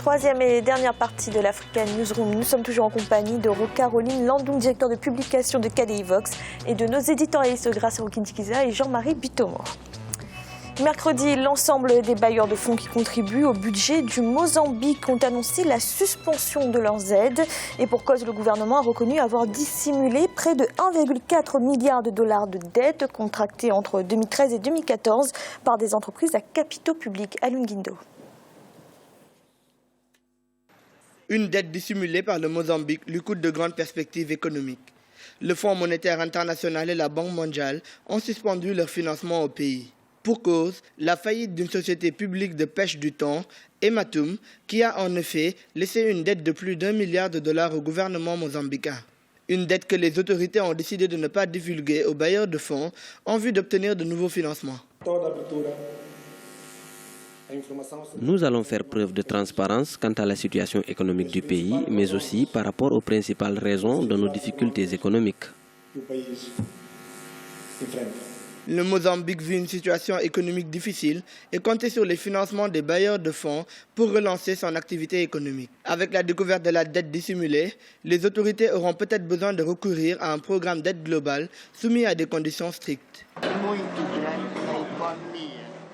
Troisième et dernière partie de l'African Newsroom. Nous sommes toujours en compagnie de Caroline Landung, directeur de publication de KDIVox, et de nos éditorialistes Grace Rukintikiza et Jean-Marie Bitomo. Mercredi, l'ensemble des bailleurs de fonds qui contribuent au budget du Mozambique ont annoncé la suspension de leurs aides. Et pour cause, le gouvernement a reconnu avoir dissimulé près de 1,4 milliard de dollars de dettes contractées entre 2013 et 2014 par des entreprises à capitaux publics. Alun Guindo. Une dette dissimulée par le Mozambique lui coûte de grandes perspectives économiques. Le Fonds monétaire international et la Banque mondiale ont suspendu leur financement au pays. Pour cause, la faillite d'une société publique de pêche du thon, Ematum, qui a en effet laissé une dette de plus d'1 milliard de dollars au gouvernement mozambicain. Une dette que les autorités ont décidé de ne pas divulguer aux bailleurs de fonds en vue d'obtenir de nouveaux financements. Nous allons faire preuve de transparence quant à la situation économique du pays, mais aussi par rapport aux principales raisons de nos difficultés économiques. Le Mozambique vit une situation économique difficile et comptait sur les financements des bailleurs de fonds pour relancer son activité économique. Avec la découverte de la dette dissimulée, les autorités auront peut-être besoin de recourir à un programme d'aide globale soumis à des conditions strictes.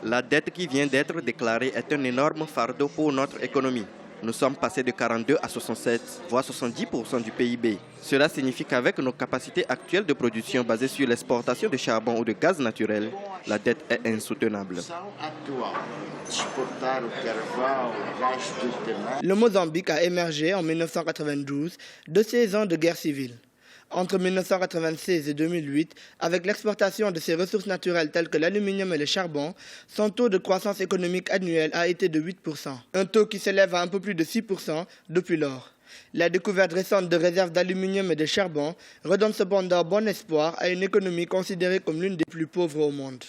La dette qui vient d'être déclarée est un énorme fardeau pour notre économie. Nous sommes passés de 42 à 67, voire 70% du PIB. Cela signifie qu'avec nos capacités actuelles de production basées sur l'exportation de charbon ou de gaz naturel, la dette est insoutenable. Le Mozambique a émergé en 1992 de 16 ans de guerre civile. Entre 1996 et 2008, avec l'exportation de ses ressources naturelles telles que l'aluminium et le charbon, son taux de croissance économique annuel a été de 8%, un taux qui s'élève à un peu plus de 6% depuis lors. La découverte récente de réserves d'aluminium et de charbon redonne cependant bon espoir à une économie considérée comme l'une des plus pauvres au monde.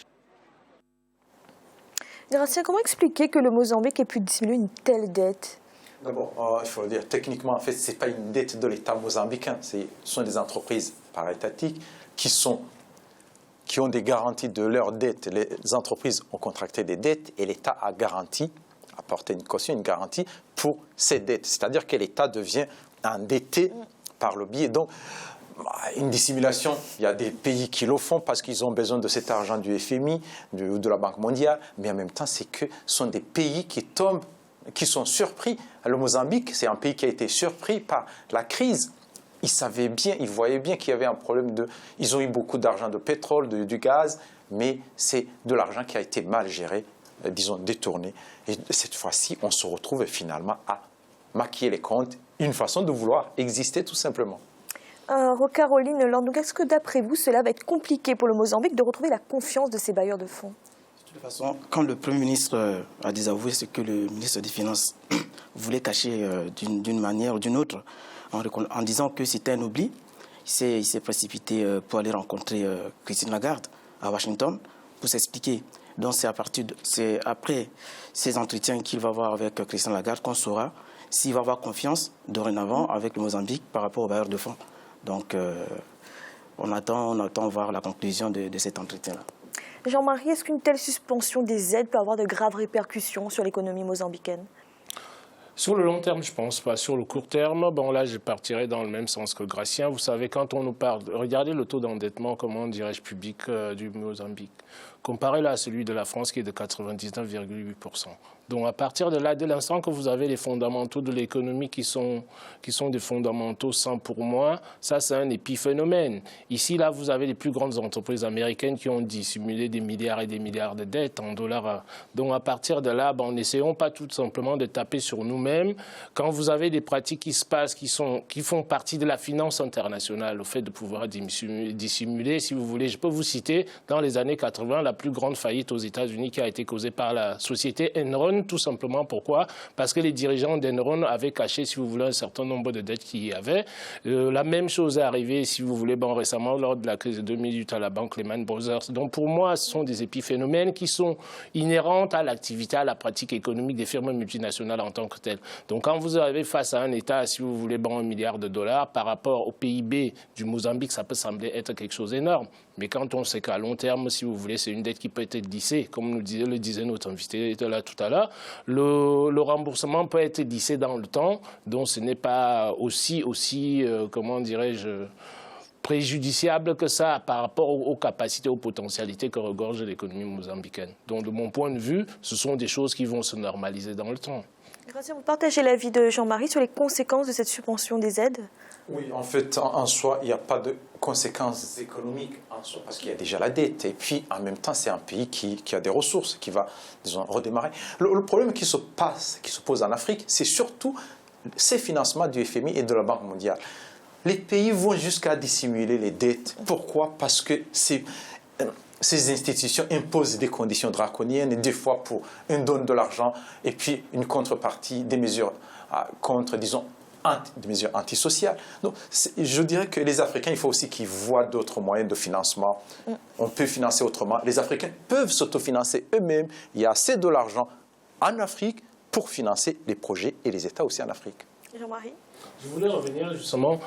Gracien, comment expliquer que le Mozambique ait pu dissimuler une telle dette ? D'abord, il faut dire, techniquement, en fait, ce n'est pas une dette de l'État mozambicain. Ce sont des entreprises paraétatiques qui ont des garanties de leurs dettes. Les entreprises ont contracté des dettes et l'État a apporté une caution, une garantie pour ces dettes. C'est-à-dire que l'État devient endetté par le biais. Donc, une dissimulation, il y a des pays qui le font parce qu'ils ont besoin de cet argent du FMI, de la Banque mondiale, mais en même temps, ce sont des pays qui sont surpris. Le Mozambique, c'est un pays qui a été surpris par la crise. Ils savaient bien, ils voyaient bien qu'il y avait un problème Ils ont eu beaucoup d'argent de pétrole, du gaz, mais c'est de l'argent qui a été mal géré, disons détourné. Et cette fois-ci, on se retrouve finalement à maquiller les comptes, une façon de vouloir exister tout simplement. Caroline Landung, est-ce que d'après vous, cela va être compliqué pour le Mozambique de retrouver la confiance de ses bailleurs de fonds ? De toute façon, quand le Premier ministre a désavoué ce que le ministre des Finances voulait cacher d'une manière ou d'une autre, en disant que c'était un oubli, il s'est précipité pour aller rencontrer Christine Lagarde à Washington pour s'expliquer. Donc c'est après ces entretiens qu'il va avoir avec Christine Lagarde qu'on saura s'il va avoir confiance dorénavant avec le Mozambique par rapport aux bailleurs de fonds. Donc on attend voir la conclusion de cet entretien-là. Jean-Marie, est-ce qu'une telle suspension des aides peut avoir de graves répercussions sur l'économie mozambicaine ? Sur le long terme, je ne pense pas. Sur le court terme, bon là, je partirai dans le même sens que Gracien. Vous savez, quand on nous parle, regardez le taux d'endettement, comment dirais-je, public du Mozambique. Comparé là à celui de la France qui est de 99,8%. Donc à partir de là, dès l'instant que vous avez les fondamentaux de l'économie qui sont des fondamentaux sans pour moi, ça c'est un épiphénomène. Ici, là, vous avez les plus grandes entreprises américaines qui ont dissimulé des milliards et des milliards de dettes en dollars. Donc à partir de là, n'essayons pas tout simplement de taper sur nous-mêmes. Quand vous avez des pratiques qui se passent, qui font partie de la finance internationale, le fait de pouvoir dissimuler, si vous voulez, je peux vous citer, dans les années 80, la plus grande faillite aux États-Unis qui a été causée par la société Enron, tout simplement. Pourquoi? Parce que les dirigeants d'Enron avaient caché, si vous voulez, un certain nombre de dettes qu'il y avait. La même chose est arrivée, si vous voulez, récemment, lors de la crise de 2008 à la banque Lehman Brothers. Donc pour moi, ce sont des épiphénomènes qui sont inhérents à l'activité, à la pratique économique des firmes multinationales en tant que telles. potentiel. Donc quand vous avez face à un État, si vous voulez, $1 milliard, par rapport au PIB du Mozambique, ça peut sembler être quelque chose d'énorme. Mais quand on sait qu'à long terme, si vous voulez, c'est une dette qui peut être lissée, comme le disait notre invité là tout à l'heure, le remboursement peut être lissé dans le temps, donc ce n'est pas aussi comment dirais-je, préjudiciable que ça par rapport aux capacités, aux potentialités que regorge l'économie mozambicaine. Donc de mon point de vue, ce sont des choses qui vont se normaliser dans le temps. Vous partagez l'avis de Jean-Marie sur les conséquences de cette suspension des aides? Oui, en fait, en soi, il n'y a pas de conséquences économiques en soi, parce qu'il y a déjà la dette. Et puis, en même temps, c'est un pays qui a des ressources, qui va, disons, redémarrer. Le problème qui se pose en Afrique, c'est surtout ces financements du FMI et de la Banque mondiale. Les pays vont jusqu'à dissimuler les dettes. Pourquoi? Parce que ces institutions imposent des conditions draconiennes, et des fois pour une donne de l'argent et puis une contrepartie, des mesures contre, disons, des mesures antisociales. Donc, je dirais que les Africains, il faut aussi qu'ils voient d'autres moyens de financement. On peut financer autrement. Les Africains peuvent s'autofinancer eux-mêmes. Il y a assez de l'argent en Afrique pour financer les projets et les États aussi en Afrique. Jean-Marie? Je voulais revenir justement,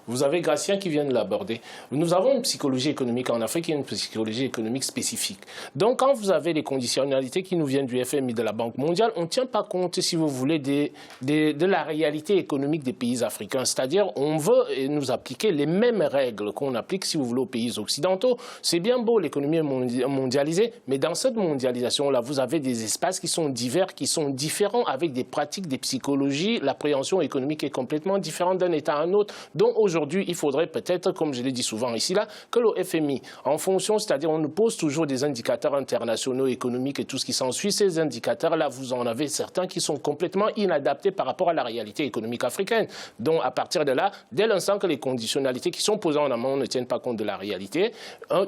vous avez Gratien qui vient de l'aborder. Nous avons une psychologie économique en Afrique et une psychologie économique spécifique. Donc quand vous avez les conditionnalités qui nous viennent du FMI, de la Banque mondiale, on ne tient pas compte, si vous voulez, de la réalité économique des pays africains. C'est-à-dire, on veut nous appliquer les mêmes règles qu'on applique, si vous voulez, aux pays occidentaux. C'est bien beau, l'économie est mondialisée, mais dans cette mondialisation-là, vous avez des espaces qui sont divers, qui sont différents, avec des pratiques, des psychologies, l'appréhension économique est complètement différente d'un État à un autre. Donc aujourd'hui, il faudrait peut-être, comme je l'ai dit souvent ici, là, que le FMI, en fonction, c'est-à-dire on nous pose toujours des indicateurs internationaux, économiques et tout ce qui s'ensuit, ces indicateurs-là, vous en avez certains qui sont complètement inadaptés par rapport à la réalité économique africaine. Donc à partir de là, dès l'instant que les conditionnalités qui sont posées en amont ne tiennent pas compte de la réalité,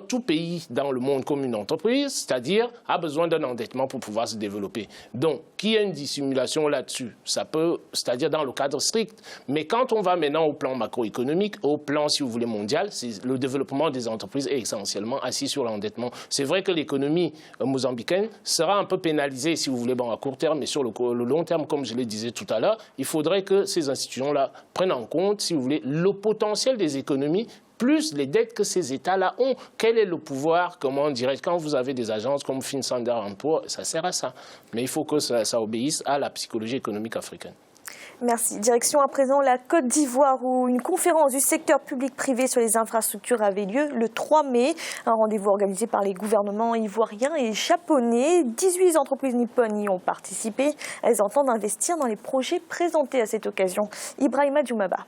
tout pays dans le monde comme une entreprise, c'est-à-dire a besoin d'un endettement pour pouvoir se développer. Donc, qu'il y ait une dissimulation là-dessus, ça peut, c'est-à-dire dans le cadre strict. Mais quand on va maintenant au plan macroéconomique, au plan, si vous voulez, mondial, le développement des entreprises est essentiellement assis sur l'endettement. C'est vrai que l'économie mozambicaine sera un peu pénalisée, si vous voulez, à court terme, mais sur le long terme, comme je le disais tout à l'heure, il faudrait que ces institutions-là prennent en compte, si vous voulez, le potentiel des économies plus les dettes que ces États-là ont. Quel est le pouvoir, comment dirais-je, quand vous avez des agences comme FinCenter Emploi, ça sert à ça. Mais il faut que ça obéisse à la psychologie économique africaine. Merci. Direction à présent la Côte d'Ivoire où une conférence du secteur public-privé sur les infrastructures avait lieu le 3 mai. Un rendez-vous organisé par les gouvernements ivoiriens et japonais. 18 entreprises nippones y ont participé. Elles entendent investir dans les projets présentés à cette occasion. Ibrahima Djoumaba.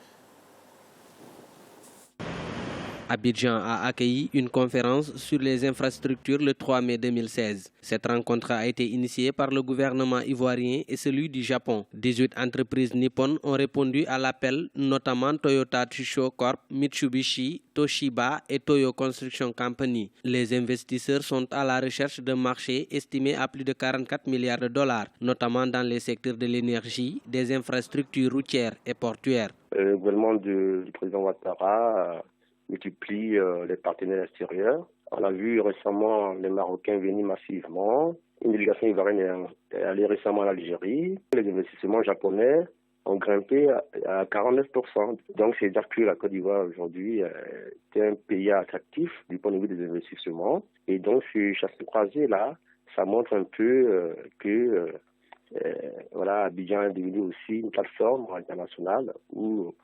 Abidjan a accueilli une conférence sur les infrastructures le 3 mai 2016. Cette rencontre a été initiée par le gouvernement ivoirien et celui du Japon. 18 entreprises nippones ont répondu à l'appel, notamment Toyota Tsusho Corp, Mitsubishi, Toshiba et Toyo Construction Company. Les investisseurs sont à la recherche d'un marché estimé à plus de 44 milliards de dollars, notamment dans les secteurs de l'énergie, des infrastructures routières et portuaires. Le gouvernement du président Ouattara multiplie les partenaires extérieurs. On a vu récemment les Marocains venir massivement. Une délégation ivoirienne est allée récemment en Algérie. Les investissements japonais ont grimpé à 49%. Donc, c'est-à-dire que la Côte d'Ivoire aujourd'hui est un pays attractif du point de vue des investissements. Et donc, ce chassé croisé-là, ça montre un peu que voilà, Abidjan est devenu aussi une plateforme internationale où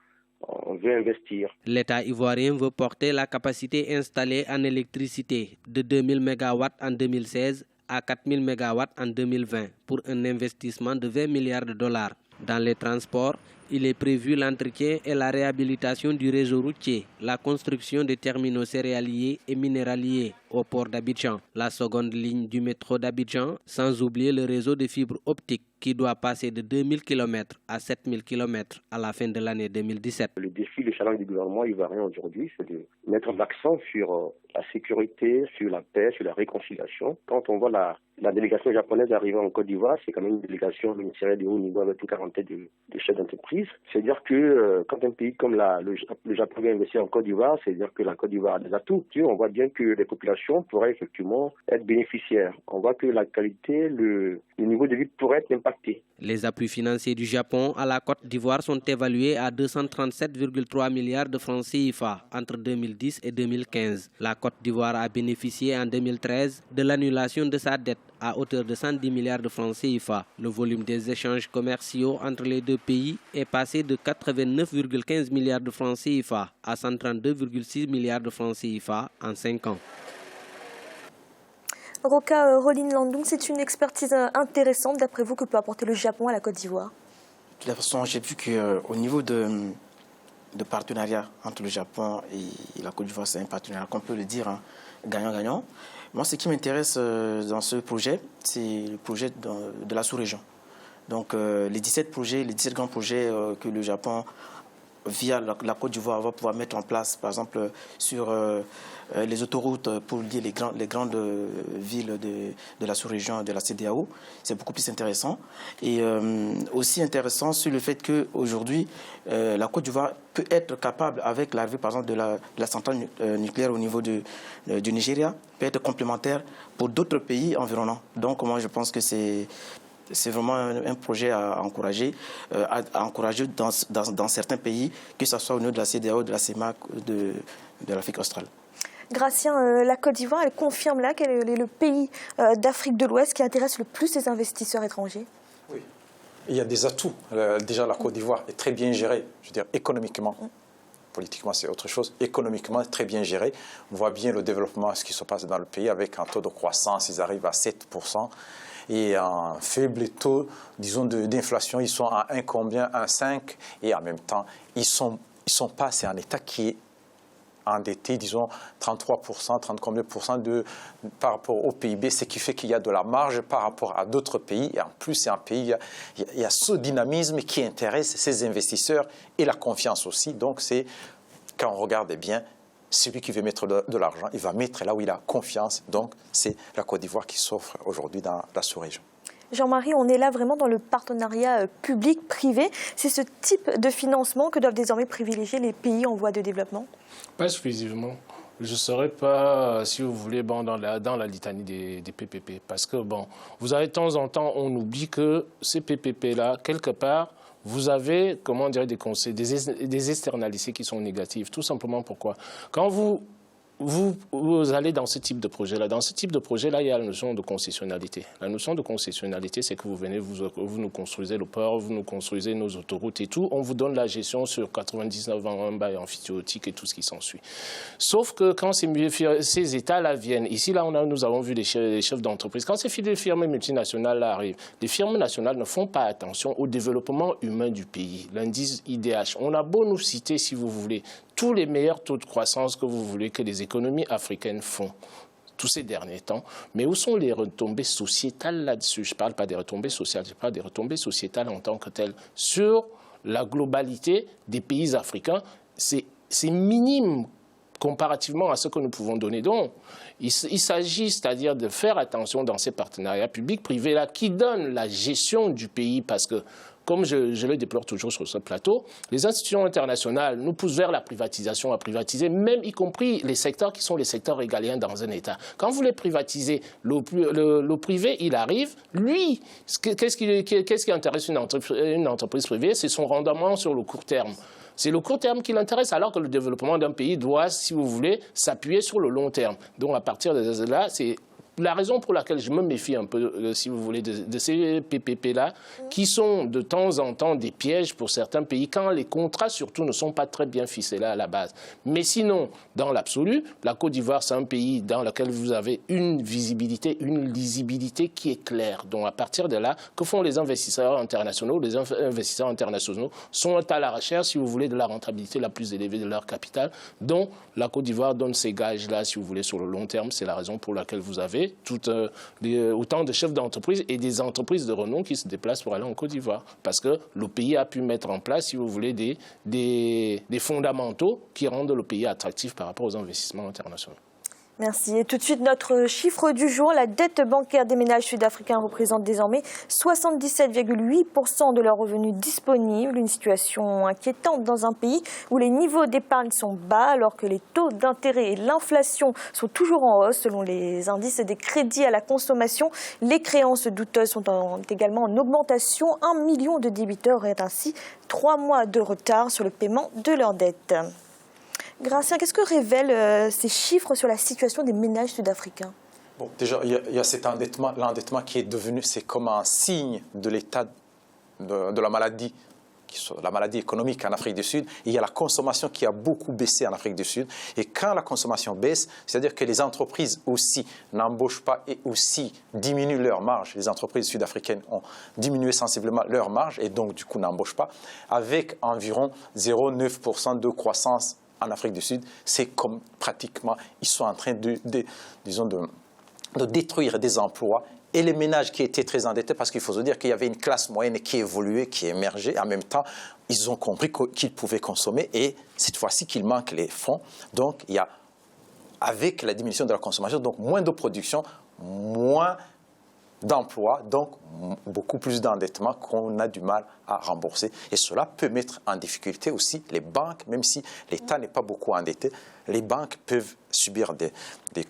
on veut investir. L'État ivoirien veut porter la capacité installée en électricité de 2000 MW en 2016 à 4000 MW en 2020 pour un investissement de 20 milliards de dollars. Dans les transports, il est prévu l'entretien et la réhabilitation du réseau routier, la construction de terminaux céréaliers et minéraliers au port d'Abidjan, la seconde ligne du métro d'Abidjan, sans oublier le réseau de fibres optiques qui doit passer de 2000 km à 7000 km à la fin de l'année 2017. Le défi, le challenge du gouvernement ivoirien aujourd'hui, c'est de mettre l'accent sur la sécurité, sur la paix, sur la réconciliation. Quand on voit la délégation japonaise arriver en Côte d'Ivoire, c'est quand même une délégation ministérielle de haut niveau avec une quarantaine de chefs d'entreprise. C'est-à-dire que quand un pays comme le Japon vient investir en Côte d'Ivoire, c'est-à-dire que la Côte d'Ivoire a des atouts. On voit bien que les populations population pourrait effectivement être bénéficiaire. On voit que la qualité, le niveau de vie pourrait être impacté. Les appuis financiers du Japon à la Côte d'Ivoire sont évalués à 237,3 milliards de francs CFA entre 2010 et 2015. La Côte d'Ivoire a bénéficié en 2013 de l'annulation de sa dette à hauteur de 110 milliards de francs CFA. Le volume des échanges commerciaux entre les deux pays est passé de 89,15 milliards de francs CFA à 132,6 milliards de francs CFA en 5 ans. Roca Rolin Landung, c'est une expertise intéressante, d'après vous, que peut apporter le Japon à la Côte d'Ivoire? De toute façon, j'ai vu qu'au niveau de partenariat entre le Japon et la Côte d'Ivoire, c'est un partenariat qu'on peut le dire gagnant-gagnant. Moi, ce qui m'intéresse dans ce projet, c'est le projet de la sous-région. Donc, les 17 grands projets que le Japon, via la Côte d'Ivoire, va pouvoir mettre en place, par exemple, sur les autoroutes pour lier les grandes villes de la sous-région de la CEDEAO. C'est beaucoup plus intéressant. Et aussi intéressant sur le fait qu'aujourd'hui, la Côte d'Ivoire peut être capable, avec l'arrivée, par exemple, de la centrale nucléaire au niveau du Nigeria, peut être complémentaire pour d'autres pays environnants. Donc, moi, je pense que c'est vraiment un projet à encourager dans certains pays, que ce soit au niveau de la CEDEAO, de la CEMAC, de l'Afrique australe. Gratien, la Côte d'Ivoire, elle confirme là qu'elle est le pays d'Afrique de l'Ouest qui intéresse le plus les investisseurs étrangers. Oui, il y a des atouts. Déjà, la Côte d'Ivoire est très bien gérée, je veux dire, économiquement. Politiquement, c'est autre chose. Économiquement, très bien gérée. On voit bien le développement, ce qui se passe dans le pays, avec un taux de croissance, ils arrivent à 7%. Et un faible taux, disons, d'inflation, ils sont à 1,5, et en même temps, ils sont pas, c'est un État qui est endetté, disons, 33%, 30 combien % par rapport au PIB, ce qui fait qu'il y a de la marge par rapport à d'autres pays. Et en plus, c'est un pays, il y a ce dynamisme qui intéresse ces investisseurs et la confiance aussi. Donc, c'est, quand on regarde bien, celui qui veut mettre de l'argent, il va mettre là où il a confiance. Donc, c'est la Côte d'Ivoire qui s'offre aujourd'hui dans la sous-région. Jean-Marie, on est là vraiment dans le partenariat public-privé. C'est ce type de financement que doivent désormais privilégier les pays en voie de développement? Pas exclusivement. Je ne serais pas, si vous voulez, dans la litanie des PPP. Parce que, vous avez de temps en temps, on oublie que ces PPP-là, quelque part, vous avez, comment dire, des externalités qui sont négatives. Tout simplement pourquoi? Quand vous allez dans ce type de projet-là. Dans ce type de projet-là, il y a la notion de concessionnalité. La notion de concessionnalité, c'est que vous venez, vous nous construisez le port, vous nous construisez nos autoroutes et tout. On vous donne la gestion sur 99 ans, un bail amphithéotique et tout ce qui s'ensuit. Sauf que quand ces États-là viennent, ici, là, nous avons vu les chefs d'entreprise. Quand ces firmes multinationales là arrivent, les firmes nationales ne font pas attention au développement humain du pays. L'indice IDH, on a beau nous citer, si vous voulez, tous les meilleurs taux de croissance que vous voulez que les économies africaines font tous ces derniers temps. Mais où sont les retombées sociétales là-dessus? Je ne parle pas des retombées sociales, je parle des retombées sociétales en tant que telles. Sur la globalité des pays africains, c'est minime comparativement à ce que nous pouvons donner. Donc, il s'agit, c'est-à-dire de faire attention dans ces partenariats publics-privés-là qui donnent la gestion du pays parce que, comme je le déplore toujours sur ce plateau, les institutions internationales nous poussent vers la privatisation, à privatiser, même y compris les secteurs qui sont les secteurs régaliens dans un État. Quand vous les privatisez, le privé, il arrive, lui, qu'est-ce qui intéresse une entreprise privée? C'est son rendement sur le court terme. C'est le court terme qui l'intéresse, alors que le développement d'un pays doit, si vous voulez, s'appuyer sur le long terme. Donc à partir de là, c'est la raison pour laquelle je me méfie un peu, si vous voulez, de ces PPP-là, qui sont de temps en temps des pièges pour certains pays, quand les contrats, surtout, ne sont pas très bien ficelés à la base. Mais sinon, dans l'absolu, la Côte d'Ivoire, c'est un pays dans lequel vous avez une visibilité, une lisibilité qui est claire. Donc, à partir de là, que font les investisseurs internationaux? Les investisseurs internationaux sont à la recherche, si vous voulez, de la rentabilité la plus élevée de leur capital. Donc, la Côte d'Ivoire donne ces gages-là, si vous voulez, sur le long terme. C'est la raison pour laquelle vous avez autant de chefs d'entreprise et des entreprises de renom qui se déplacent pour aller en Côte d'Ivoire. Parce que le pays a pu mettre en place, si vous voulez, des fondamentaux qui rendent le pays attractif par rapport aux investissements internationaux. Merci. Et tout de suite, notre chiffre du jour. La dette bancaire des ménages sud-africains représente désormais 77,8% de leurs revenus disponibles. Une situation inquiétante dans un pays où les niveaux d'épargne sont bas alors que les taux d'intérêt et l'inflation sont toujours en hausse. Selon les indices des crédits à la consommation, les créances douteuses sont également en augmentation. 1 million de débiteurs auraient ainsi 3 mois de retard sur le paiement de leurs dettes. Gracien, qu'est-ce que révèlent ces chiffres sur la situation des ménages sud-africains? Bon, déjà, il y a cet endettement, l'endettement qui est devenu, c'est comme un signe de l'état de la maladie économique en Afrique du Sud. Et il y a la consommation qui a beaucoup baissé en Afrique du Sud. Et quand la consommation baisse, c'est-à-dire que les entreprises aussi n'embauchent pas et aussi diminuent leurs marges. Les entreprises sud-africaines ont diminué sensiblement leurs marges et donc du coup n'embauchent pas. Avec environ 0,9% de croissance en Afrique du Sud, c'est comme pratiquement, ils sont en train de détruire des emplois. Et les ménages qui étaient très endettés, parce qu'il faut se dire qu'il y avait une classe moyenne qui évoluait, qui émergeait. En même temps, ils ont compris qu'ils pouvaient consommer et cette fois-ci qu'il manque les fonds. Donc, il y a, avec la diminution de la consommation, donc moins de production, moins d'emplois, donc beaucoup plus d'endettement qu'on a du mal à rembourser. Et cela peut mettre en difficulté aussi les banques, même si l'État n'est pas beaucoup endetté, les banques peuvent subir des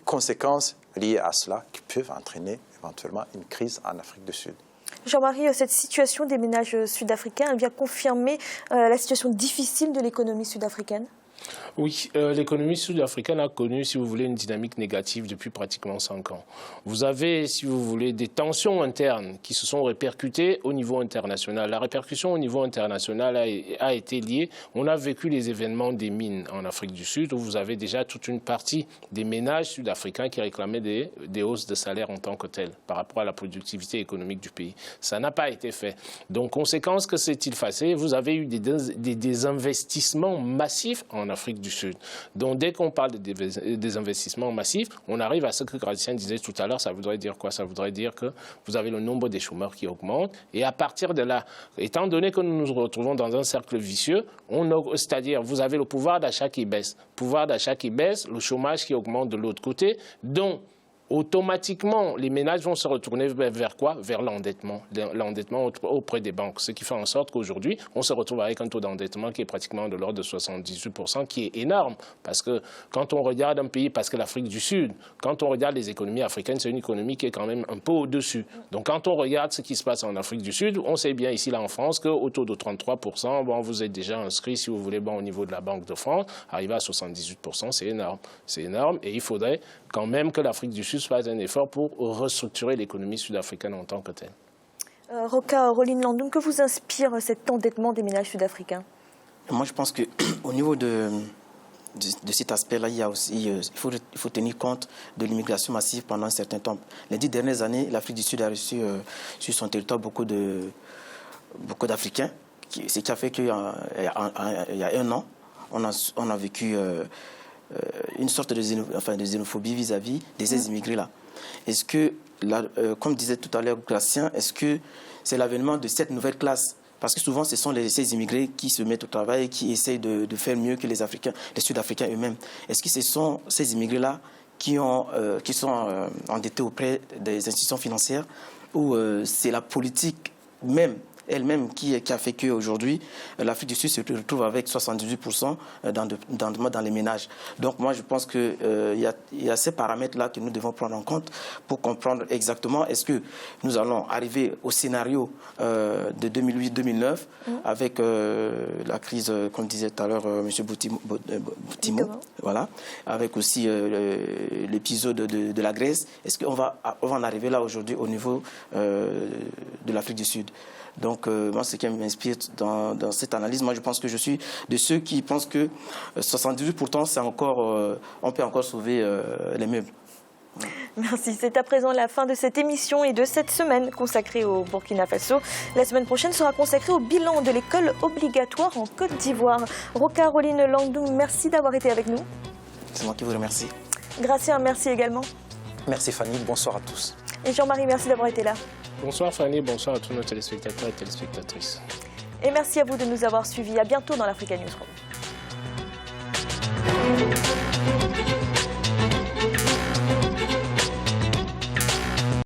conséquences liées à cela qui peuvent entraîner éventuellement une crise en Afrique du Sud. Jean-Marie, cette situation des ménages sud-africains, elle vient confirmer la situation difficile de l'économie sud-africaine? Oui, l'économie sud-africaine a connu, si vous voulez, une dynamique négative depuis pratiquement 5 ans. Vous avez, si vous voulez, des tensions internes qui se sont répercutées au niveau international. La répercussion au niveau international a été liée. On a vécu les événements des mines en Afrique du Sud, où vous avez déjà toute une partie des ménages sud-africains qui réclamaient des hausses de salaire en tant que telles par rapport à la productivité économique du pays. Ça n'a pas été fait. Donc, conséquence, que s'est-il passé? Vous avez eu des investissements massifs en Afrique du Sud. Donc, dès qu'on parle des investissements massifs, on arrive à ce que Gracien disait tout à l'heure. Ça voudrait dire quoi? Ça voudrait dire que vous avez le nombre des chômeurs qui augmente. Et à partir de là, étant donné que nous nous retrouvons dans un cercle vicieux, c'est-à-dire vous avez le pouvoir d'achat qui baisse. Pouvoir d'achat qui baisse, le chômage qui augmente de l'autre côté. Donc, automatiquement, les ménages vont se retourner vers quoi? Vers l'endettement. L'endettement auprès des banques. Ce qui fait en sorte qu'aujourd'hui, on se retrouve avec un taux d'endettement qui est pratiquement de l'ordre de 78%, qui est énorme. Parce que quand on regarde un pays, parce que l'Afrique du Sud, quand on regarde les économies africaines, c'est une économie qui est quand même un peu au-dessus. Donc quand on regarde ce qui se passe en Afrique du Sud, on sait bien ici, là en France, qu'au taux de 33%, bon, vous êtes déjà inscrit, si vous voulez, bon, au niveau de la Banque de France, arriver à 78%, c'est énorme. C'est énorme et il faudrait quand même que l'Afrique du Sud fasse un effort pour restructurer l'économie sud-africaine en tant que telle. Rocaroline Landung, que vous inspire cet endettement des ménages sud-africains? Moi, je pense qu'au niveau de cet aspect-là, il y a aussi, il faut tenir compte de l'immigration massive pendant un certain temps. Les 10 dernières années, l'Afrique du Sud a reçu sur son territoire beaucoup d'Africains, ce qui a fait qu'il y a 1 an, on a vécu une sorte de xénophobie vis-à-vis de ces immigrés-là. Est-ce que, comme disait tout à l'heure Gracien, est-ce que c'est l'avènement de cette nouvelle classe? Parce que souvent, ce sont ces immigrés qui se mettent au travail et qui essayent de faire mieux que les Africains, les Sud-Africains eux-mêmes. Est-ce que ce sont ces immigrés-là qui sont endettés auprès des institutions financières ou c'est la politique elle-même qui a fait qu'aujourd'hui, l'Afrique du Sud se retrouve avec 78% d'endettement dans les ménages. Donc moi, je pense qu'il y a ces paramètres-là que nous devons prendre en compte pour comprendre exactement est-ce que nous allons arriver au scénario de 2008-2009 avec la crise, comme disait tout à l'heure M. Boutimo, voilà, avec aussi l'épisode de la Grèce. Est-ce qu'on va en arriver là aujourd'hui au niveau de l'Afrique du Sud? Donc, moi, ce qui m'inspire dans cette analyse, moi, je pense que je suis de ceux qui pensent que 78%, c'est encore, on peut encore sauver les meubles. Merci. C'est à présent la fin de cette émission et de cette semaine consacrée au Burkina Faso. La semaine prochaine sera consacrée au bilan de l'école obligatoire en Côte d'Ivoire. Rocaroline Landung, merci d'avoir été avec nous. C'est moi qui vous remercie. Gracien, merci également. Merci Fanny, bonsoir à tous. Et Jean-Marie, merci d'avoir été là. Bonsoir Fanny, bonsoir à tous nos téléspectateurs et téléspectatrices. Et merci à vous de nous avoir suivis. À bientôt dans l'Africa Newsroom.